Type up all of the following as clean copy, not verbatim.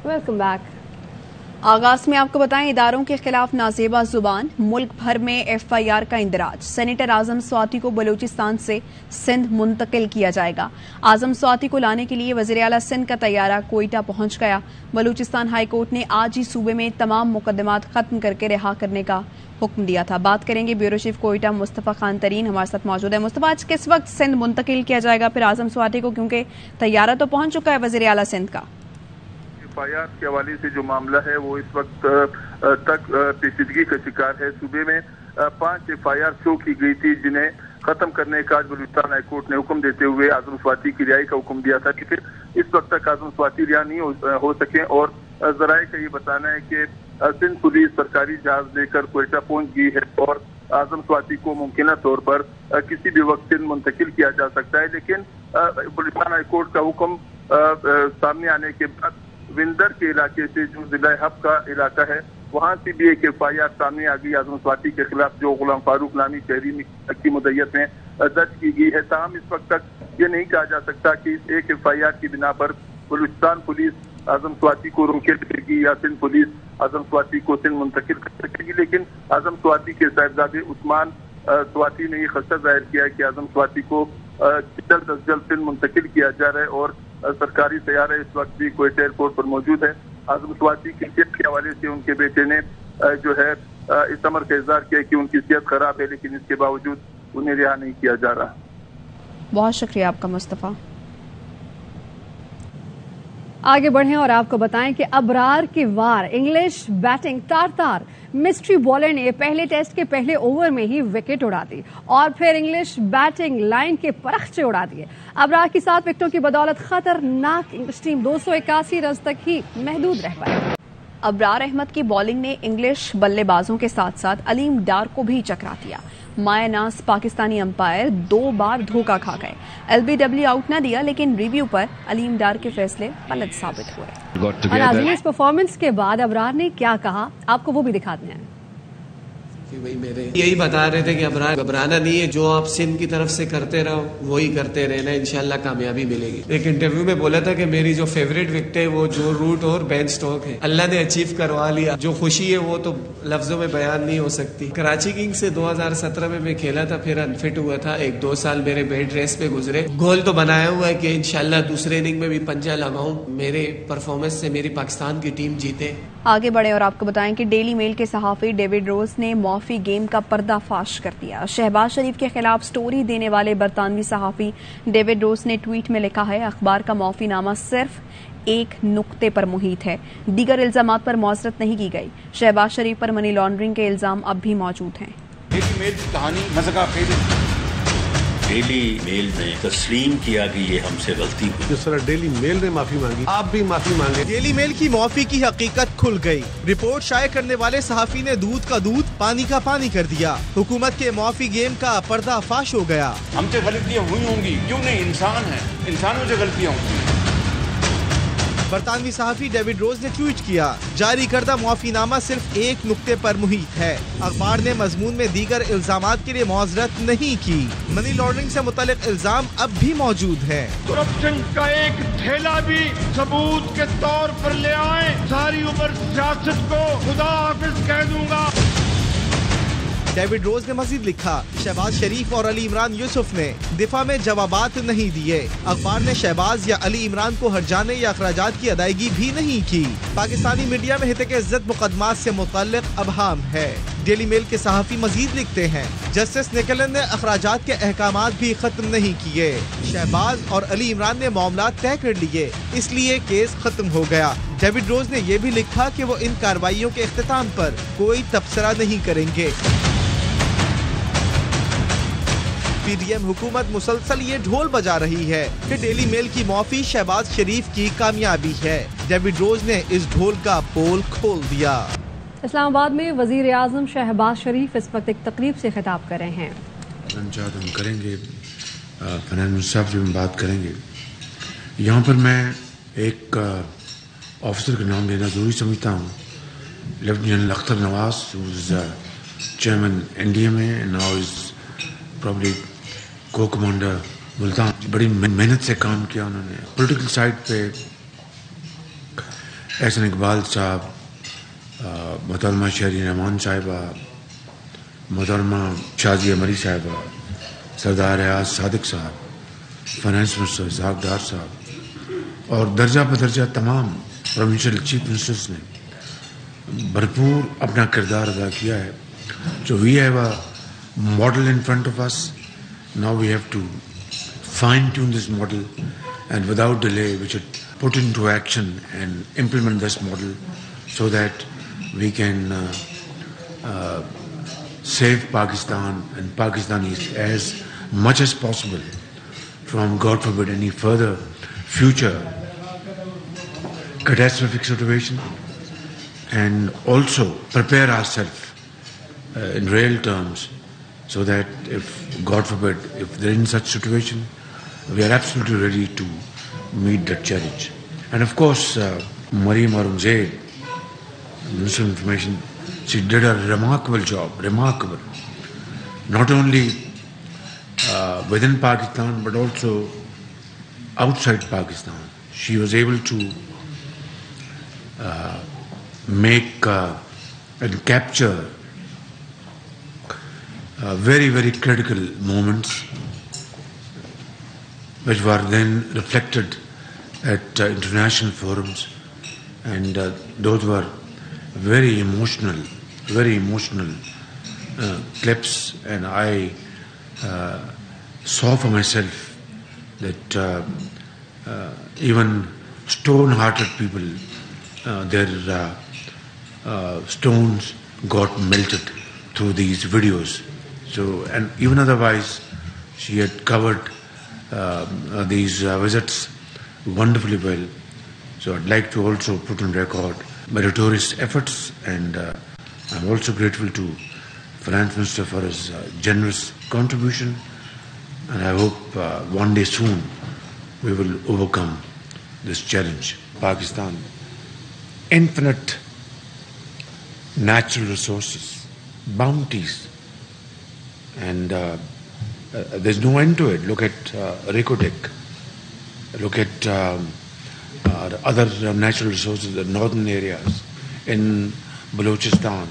Welcome back. आगाज में आपको बताएं, इदारों के खिलाफ नाजेबा जुबान, मुल्क भर में FIR का इंदराज। सेनेटर आजम स्वाति को बलूचिस्तान से सिंध मुंतकिल किया जाएगा। आजम स्वाति को लाने के लिए वज़ीर आला सिंध का तैयारा कोयटा पहुंच गया। बलूचिस्तान हाई कोर्ट ने आज ही सूबे में तमाम मुकदमात खत्म करके रिहा करने का हुक्म दिया था। बात करेंगे ब्यूरो चीफ कोयटा मुस्तफ़ा खान तरीन हमारे साथ मौजूद है। मुस्तफ़ा, आज किस वक्त सिंध मुंतकिल किया जाएगा फिर आजम स्वाति को, क्योंकि तैयारा तो पहुंच चुका है वज़ीर आला सिंध का? FIR के हवाले से जो मामला है वो इस वक्त तक पेचीदगी का शिकार है। सूबे में 5 FIR शो की गई थी, जिन्हें खत्म करने का आज बलूचिस्तान हाई कोर्ट ने हुक्म देते हुए आजम स्वाति की रिहाई का हुक्म दिया था। लेकिन इस वक्त तक आजम स्वाति रिहा नहीं हो सके और जराये का ये बताना है कि सिंध पुलिस सरकारी जहाज लेकर कोयटा पहुंच गई है और आजम स्वाति को मुमकिन तौर पर किसी भी वक्त सिंध मुंतकिल किया जा सकता है। लेकिन बलूचिस्तान हाई कोर्ट का हुक्म सामने आने के बाद विंदर के इलाके से जो जिला हब का इलाका है वहां से भी एक FIR सामने आ गई आजम स्वाति के खिलाफ, जो गुलाम फारूक नामी शहरी की मुद्दत में दर्ज की गई है। ताहम इस वक्त तक ये नहीं कहा जा सकता कि इस एक FIR की बिना पर बलूचिस्तान पुलिस आजम स्वाति को रोके देगी या सिंध पुलिस आजम स्वाति को सिंध मुंतकिल कर सकेगी। लेकिन आजम स्वाति के साहिबजादे उस्मान स्वाति ने ये खदशा जाहिर किया है कि आजम स्वाति को जल्द अज जल्द सिंध मुंतकिल किया जा रहा है और सरकारी तैयारा इस वक्त भी कोयटा एयरपोर्ट पर मौजूद है। आजम स्वाति की सेहत के हवाले से उनके बेटे ने जो है इस अमर का इजहार किया कि उनकी सेहत खराब है, लेकिन इसके बावजूद उन्हें रिहा नहीं किया जा रहा। बहुत शुक्रिया आपका मुस्तफ़ा। आगे बढ़ें और आपको बताएं कि अबरार की वार, इंग्लिश बैटिंग तार मिस्ट्री बॉलर ने पहले टेस्ट के पहले ओवर में ही विकेट उड़ा दी और फिर इंग्लिश बैटिंग लाइन के परखचे उड़ा दिए। अबरार की 7 विकेटों की बदौलत खतरनाक इंग्लिश टीम 281 रन तक ही महदूद रह पाई। अबरार अहमद की बॉलिंग ने इंग्लिश बल्लेबाजों के साथ साथ अलीम डार को भी चकरा दिया। मायानाज पाकिस्तानी अंपायर 2 बार धोखा खा गए। LBW आउट न दिया, लेकिन रिव्यू पर अलीम डार के फैसले गलत साबित हुए। और नाज़रीन, इस परफॉर्मेंस के बाद अबरार ने क्या कहा, आपको वो भी दिखाते हैं। कि भाई मेरे यही बता रहे थे कि घबराना नहीं है, जो आप सिंध की तरफ से करते रहो वही करते रहना, इंशाल्लाह कामयाबी मिलेगी। एक इंटरव्यू में बोला था कि मेरी जो फेवरेट विकेट है वो जो रूट और बेन स्टोक है, अल्लाह ने अचीव करवा लिया। जो खुशी है वो तो लफ्जों में बयान नहीं हो सकती। कराची किंग्स से 2017 में मैं खेला था, फिर अनफिट हुआ था, 1-2 साल मेरे बेड रेस्ट पे गुजरे। गोल तो बनाया हुआ है कि इंशाल्लाह दूसरे इनिंग में भी पंजा लगाऊं, मेरे परफॉर्मेंस से मेरी पाकिस्तान की टीम जीते। आगे बढ़े और आपको बताएं कि डेली मेल के सहाफी डेविड रोज ने मॉफी गेम का पर्दाफाश कर दिया। शहबाज शरीफ के खिलाफ स्टोरी देने वाले बरतानवी सहाफी डेविड रोज ने ट्वीट में लिखा है, अखबार का मॉफीनामा सिर्फ एक नुक्ते पर मुहित है, दीगर इल्जामात पर मौजरत नहीं की गई। शहबाज शरीफ पर मनी लॉन्ड्रिंग के इल्जाम अब भी मौजूद हैं। डेली मेल में तस्लीम किया कि ये हमसे गलती हुई। जिस तरह डेली मेल ने माफी मांगी, आप भी माफी मांगे। डेली मेल की माफी की हकीकत खुल गई। रिपोर्ट शाये करने वाले सहाफी ने दूध का दूध पानी का पानी कर दिया। हुकूमत के माफी गेम का पर्दाफाश हो गया। हमसे गलतियाँ हुई होंगी, क्यों नहीं, इंसान है, इंसानों से गलतियाँ होंगी। बरतानवी सहाफी डेविड रोज ने ट्वीट किया, जारी करदा मुआफीनामा सिर्फ एक नुक्ते पर मुहित है। अखबार ने मजमून में दीगर इल्जामात के लिए मुआवजत नहीं की। मनी लॉन्ड्रिंग से मुतालिक इल्जाम अब भी मौजूद है। करप्शन का एक ठेला भी सबूत के तौर पर ले आए, सारी उम्र सियासत को खुदा हाफिज कह दूंगा। डेविड रोज ने मजीद लिखा, शहबाज शरीफ और अली इमरान यूसुफ ने दिफा में जवाबात नहीं दिए। अखबार ने शहबाज या अली इमरान को हर्जाने या अखराजात की अदायगी भी नहीं की। पाकिस्तानी मीडिया में हितक इज्जत मुकदमात से मुतल्लिक अबहाम है। डेली मेल के सहाफी मजीद लिखते हैं, जस्टिस निकलन ने अखराजात के अहकामात भी खत्म नहीं किए। शहबाज और अली इमरान ने मामला तय कर लिए, इसलिए केस खत्म हो गया। डेविड रोज ने यह भी लिखा कि वो इन कार्रवाइयों के इख्तिताम पर कोई तबसरा नहीं करेंगे। पीडीएम हुकूमत मुसलसल ये ढोल बजा रही है कि डेली मेल की माफी शहबाज शरीफ की कामयाबी है। डेविड रोज ने इस ढोल का पोल खोल दिया। इस्लामाबाद में वजीर आजम शहबाज शरीफ इस वक्त एक तकरीब से खिताब कर रहे हैं। हम करेंगे, फनान साहब से हम बात करेंगे। यहाँ पर मैं एक ऑफिसर का नाम लेना जरूरी समझता हूँ, lieutenant general Akhtar Nawaz, chairman NDA में, नाउ इज प्रॉब्ली को कमांडर मुल्तान। बड़ी मेहनत से काम किया उन्होंने। पॉलिटिकल साइड पे احسن اقبال صاحب, محترمہ شہری رحمان صاحبہ, محترمہ شازیہ مری صاحبہ, سردار ریاض صادق صاحب, فائنانس منسٹر اسحاق ڈار صاحب, اور درجہ بدرجہ تمام پروونشل چیف منسٹرز نے بھرپور اپنا کردار ادا کیا ہے. So we have a model in front of us. Now we have to fine-tune this model, and without delay we should put into action and implement this model so that we can save Pakistan and Pakistanis as much as possible from, God forbid, any further future catastrophic situation, and also prepare ourselves in real terms so that if, God forbid, if there is such situation, we are absolutely ready to meet that challenge. And of course, Maryam Aurangzeb, Minister of Information, she did a remarkable job, remarkable. Not only within Pakistan, but also outside Pakistan. She was able to make and capture very, very critical moments which were then reflected at international forums, and those were very emotional clips, and I saw for myself that even stone-hearted people, their stones got melted through these videos. So, and even otherwise, she had covered these visits wonderfully well. So I'd like to also put on record meritorious efforts, and I'm also grateful to Finance Minister for his generous contribution, and I hope one day soon we will overcome this challenge. Pakistan, infinite natural resources, bounties, and there's no end to it. Look at Reko-Dik, look at other natural resources in northern areas, in Balochistan,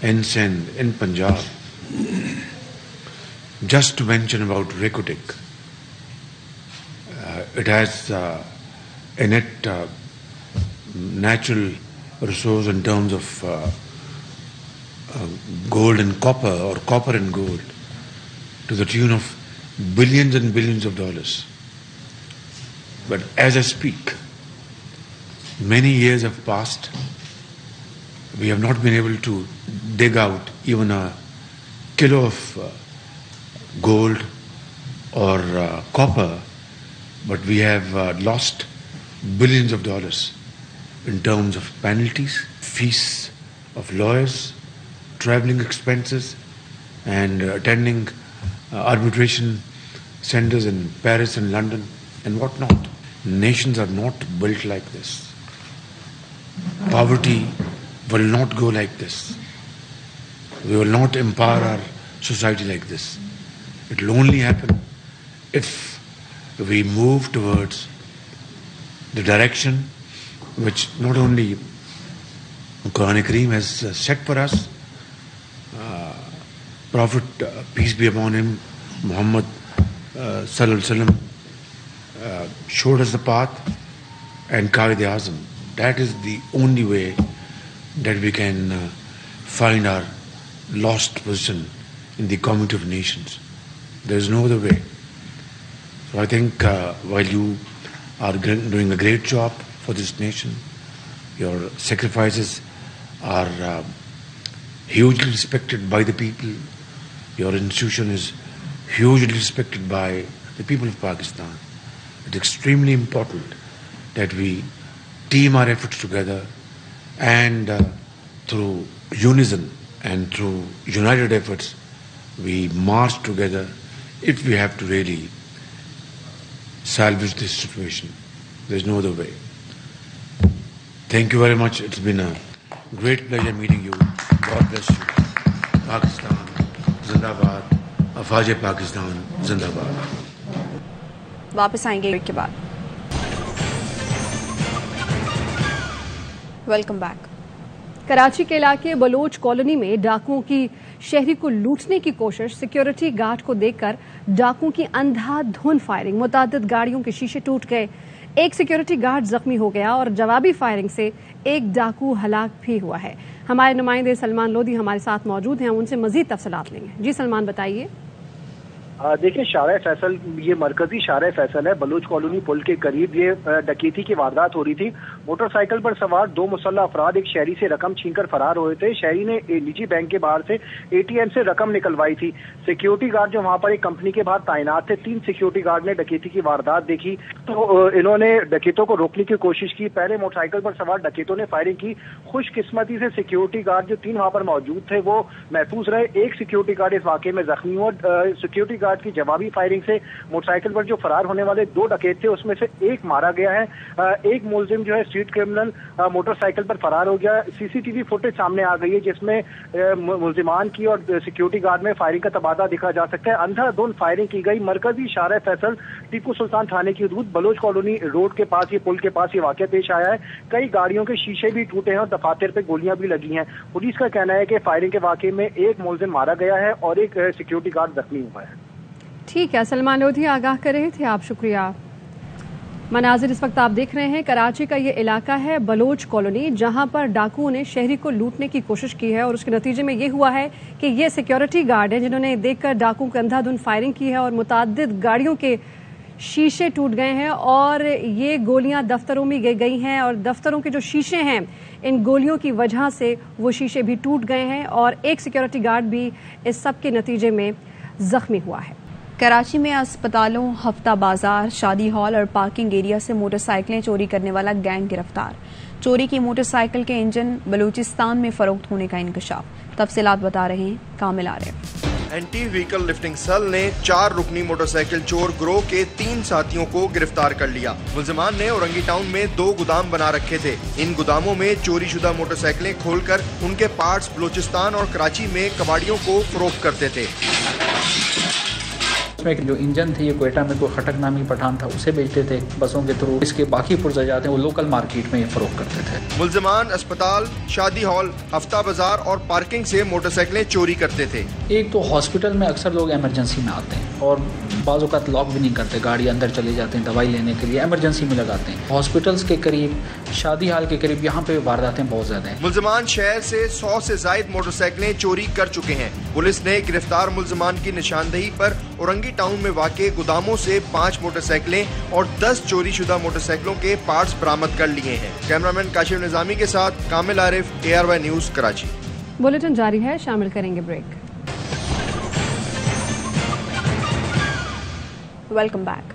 in Sindh, in Punjab. Just to mention about Reko-Dik, it has in it natural resource in terms of gold and copper, or copper and gold, to the tune of billions and billions of dollars. But as I speak, many years have passed. We have not been able to dig out even a kilo of gold or copper, but we have lost billions of dollars in terms of penalties, fees of lawyers, traveling expenses, and attending arbitration centers in Paris and London and whatnot. Nations are not built like this. Poverty will not go like this. We will not empower our society like this. It will only happen if we move towards the direction which not only Quran Kareem has set for us. Prophet, peace be upon him, Muhammad sallallahu alaihi wasallam, showed us the path, and Qaid Azam. That is the only way that we can find our lost position in the community of nations. There is no other way. So I think while you are doing a great job for this nation, your sacrifices are hugely respected by the people. Your institution is hugely respected by the people of Pakistan. It's extremely important that we team our efforts together, and through unison and through united efforts, we march together if we have to really salvage this situation. There's no other way. Thank you very much. It's been a great pleasure meeting you. God bless you. Pakistan Zindabad. Afaj Pakistan Zindabad. واپس آئیں گے کے بعد. Welcome back. Karachi के इलाके Bloch colony में डाकुओं की शहरी को लूटने की कोशिश, सिक्योरिटी गार्ड को देखकर डाकुओं की अंधाधुंध फायरिंग, मुतादिद गाड़ियों के शीशे टूट गए, एक सिक्योरिटी गार्ड जख्मी हो गया और जवाबी फायरिंग से एक डाकू हलाक भी हुआ है। हमारे नुमाइंदे सलमान लोधी हमारे साथ मौजूद हैं, उनसे मजीद तफसीलात लेंगे। जी सलमान, बताइए। देखिए, शारा फैसल, ये मरकजी शारा फैसल है, बलूच कॉलोनी पुल के करीब ये डकैती की वारदात हो रही थी। मोटरसाइकिल पर सवार 2 मुसल्लह अफराद एक शहरी से रकम छीनकर फरार हुए थे। शहरी ने निजी बैंक के बाहर से एटीएम से रकम निकलवाई थी। सिक्योरिटी गार्ड जो वहां पर एक कंपनी के बाहर तैनात थे, 3 सिक्योरिटी गार्ड ने डकैती की वारदात देखी तो इन्होंने डकैतों को रोकने की कोशिश की। पहले मोटरसाइकिल पर सवार डकैतों ने फायरिंग की। खुशकिस्मती से सिक्योरिटी गार्ड जो 3 वहां पर मौजूद थे वो महफूज रहे। एक सिक्योरिटी गार्ड इस वाकये में जख्मी हुआ। सिक्योरिटी गार्ड की जवाबी फायरिंग से मोटरसाइकिल पर जो फरार होने वाले 2 डकैत थे उसमें से एक मारा गया है। एक मुलजिम जो है स्ट्रीट क्रिमिनल मोटरसाइकिल पर फरार हो गया। सीसीटीवी फुटेज सामने आ गई है जिसमें मुलजिमान की और सिक्योरिटी गार्ड में फायरिंग का तबादला देखा जा सकता है। अंधाधुंध फायरिंग की गई। मरकजी शारा फैसल टीपू सुल्तान थाने की हदूद बलोच कॉलोनी रोड के पास, ये पुल के पास ये वाकया पेश आया है। कई गाड़ियों के शीशे भी टूटे हैं और दफातर पे गोलियां भी लगी हैं। पुलिस का कहना है कि फायरिंग के वाकये में एक मुलजिम मारा गया है और एक सिक्योरिटी गार्ड जख्मी हुआ है। ठीक है, सलमान लोधी आगाह कर रहे थे आप, शुक्रिया। मनाजिर इस वक्त आप देख रहे हैं, कराची का ये इलाका है बलोच कॉलोनी, जहां पर डाकुओं ने शहरी को लूटने की कोशिश की है और उसके नतीजे में ये हुआ है कि ये सिक्योरिटी गार्ड हैं जिन्होंने देखकर डाकुओं को अंधाधुंध फायरिंग की है और मुतादिद गाड़ियों के शीशे टूट गए हैं और ये गोलियां दफ्तरों में गई हैं और दफ्तरों के जो शीशे हैं इन गोलियों की वजह से वो शीशे भी टूट गए हैं और एक सिक्योरिटी गार्ड भी इस सब के नतीजे में जख्मी हुआ है। कराची में अस्पतालों, हफ्ता बाजार, शादी हॉल और पार्किंग एरिया से मोटरसाइकिलें चोरी करने वाला गैंग गिरफ्तार। चोरी की मोटरसाइकिल के इंजन बलूचिस्तान में फरोख्त होने का इंकशाफ। तफसीलात बता रहे हैं Kamil Arif. Anti vehicle lifting cell ने 4 रुकनी मोटरसाइकिल चोर गिरोह के 3 साथियों को गिरफ्तार कर लिया। मुलजिमान ने औरंगी टाउन में 2 गोदाम बना रखे थे। इन गोदामों में चोरी शुदा मोटरसाइकिलें खोलकर उनके पार्ट्स बलूचिस्तान और कराची में कबाड़ियों को फरोख्त करते थे। इसमें जो इंजन थे ये कोयटा में कोई खटक नामी पठान था, उसे बेचते थे बसों के थ्रू। इसके बाकी पुर्जात हैं वो लोकल मार्केट में ये फरोख्त करते थे। मुलजिमान अस्पताल, शादी हॉल, हफ्ता बाजार और पार्किंग से मोटरसाइकिलें चोरी करते थे। एक तो हॉस्पिटल में अक्सर लोग इमरजेंसी में आते हैं और बाज़ औक़ात लॉक भी नहीं करते, गाड़ी अंदर चले जाते हैं दवाई लेने के लिए, इमरजेंसी में लगाते हैं। हॉस्पिटल्स के करीब, शादी हाल के करीब यहाँ पे वारदातें बहुत ज्यादा हैं। मुलजिमान शहर से 100 से जायद मोटरसाइकिलें चोरी कर चुके हैं। पुलिस ने गिरफ्तार मुलजिमान की निशानदही पर औरंगी टाउन में वाक़े गोदामों से 5 मोटरसाइकिलें और 10 चोरी शुदा मोटरसाइकिलों के पार्ट्स बरामद कर लिए हैं। कैमरामैन काशिफ निजामी के साथ Kamil Arif, ARY news Karachi. Bulletin जारी है, शामिल करेंगे ब्रेक। Welcome back.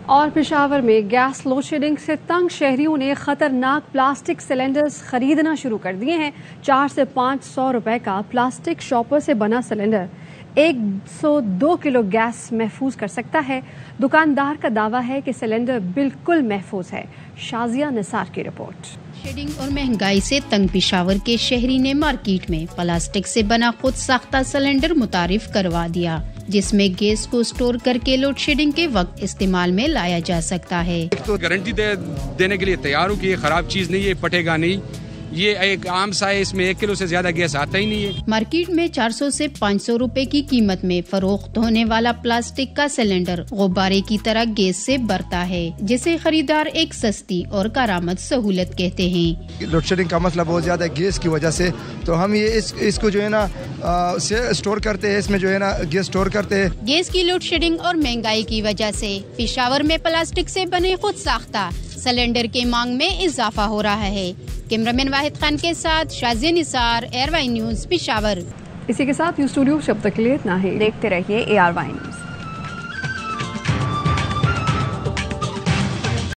और पेशावर में गैस लोड शेडिंग से तंग शहरियों ने खतरनाक प्लास्टिक सिलेंडर्स खरीदना शुरू कर दिए हैं। 400 से 500 रुपए का प्लास्टिक शॉपर से बना सिलेंडर 102 किलो गैस महफूज कर सकता है। दुकानदार का दावा है कि सिलेंडर बिल्कुल महफूज है। शाजिया निसार की रिपोर्ट। शेडिंग और महंगाई से तंग पेशावर के शहरी ने मार्केट में प्लास्टिक से बना खुद साख्ता सिलेंडर मुतारिफ करवा दिया, जिसमें गैस को स्टोर करके लोड शेडिंग के वक्त इस्तेमाल में लाया जा सकता है। तो गारंटी देने के लिए तैयार हूँ कि ये खराब चीज नहीं है, फटेगा नहीं। ये एक आम सा है, इसमें 1 किलो से ज्यादा गैस आता ही नहीं है। मार्केट में 400 से 500 रुपए की कीमत में फरोख्त होने वाला प्लास्टिक का सिलेंडर गुब्बारे की तरह गैस से भरता है, जिसे खरीदार एक सस्ती और कारामद सहूलत कहते हैं। लोड शेडिंग का मसला बहुत ज्यादा है गैस की वजह से, तो हम ये इसको जो है ना स्टोर करते हैं, इसमें जो है ना गैस स्टोर करते हैं। गैस की लोड शेडिंग और महंगाई की वजह से पेशावर में प्लास्टिक से बने खुद साख्ता सिलेंडर के मांग में इजाफा हो रहा है। कैमरामैन वाहिद खान के साथ शाजिया निसार, ARY न्यूज़ पेशावर। इसी के साथ स्टूडियो शब्द के लिए इतना ही। देखते रहिए ARY न्यूज़।